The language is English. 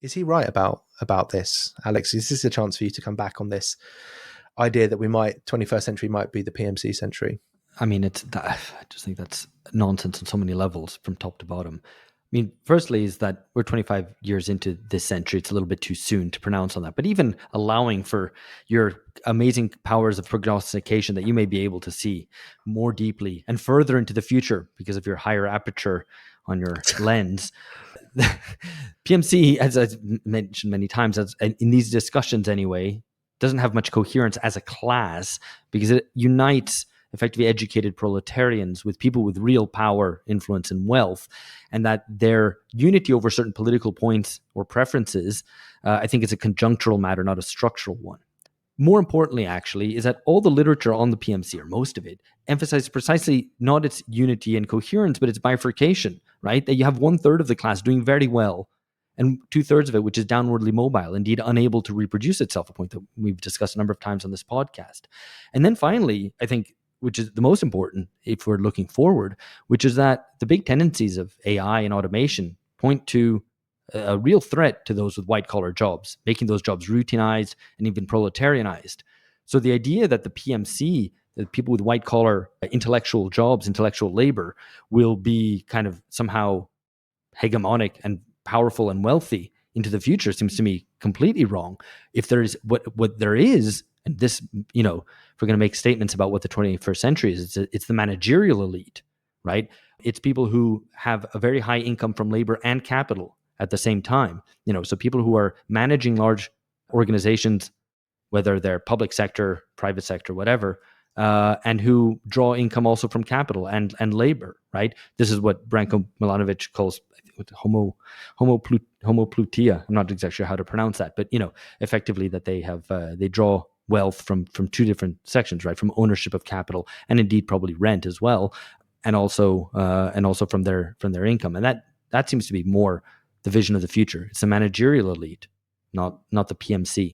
Is he right about this, Alex? Is this a chance for you to come back on this idea that 21st century might be the PMC century? I mean, I just think that's nonsense on so many levels from top to bottom. I mean, firstly, is that we're 25 years into this century. It's a little bit too soon to pronounce on that. But even allowing for your amazing powers of prognostication that you may be able to see more deeply and further into the future because of your higher aperture on your lens, PMC, as I've mentioned many times, in these discussions anyway, doesn't have much coherence as a class because it unites effectively educated proletarians with people with real power, influence, and wealth, and that their unity over certain political points or preferences, I think, is a conjunctural matter, not a structural one. More importantly, actually, is that all the literature on the PMC, or most of it, emphasizes precisely not its unity and coherence, but its bifurcation, right? That you have 1/3 of the class doing very well and 2/3 of it, which is downwardly mobile, indeed unable to reproduce itself, a point that we've discussed a number of times on this podcast. And then finally, I think, which is the most important if we're looking forward, which is that the big tendencies of AI and automation point to a real threat to those with white collar jobs, making those jobs routinized and even proletarianized. So the idea that the PMC, that people with white collar intellectual jobs, intellectual labor, will be kind of somehow hegemonic and powerful and wealthy into the future seems to me completely wrong. If there is what there is, and this, if we're going to make statements about what the 21st century is, it's the managerial elite, right? It's people who have a very high income from labor and capital at the same time. So people who are managing large organizations, whether they're public sector, private sector, whatever, and who draw income also from capital and labor, right? This is what Branko Milanovic calls homoplutia. I'm not exactly sure how to pronounce that, but effectively that they draw wealth from two different sections, right? From ownership of capital and indeed probably rent as well, and also from their income, and that seems to be more the vision of the future. It's the managerial elite, not the PMC.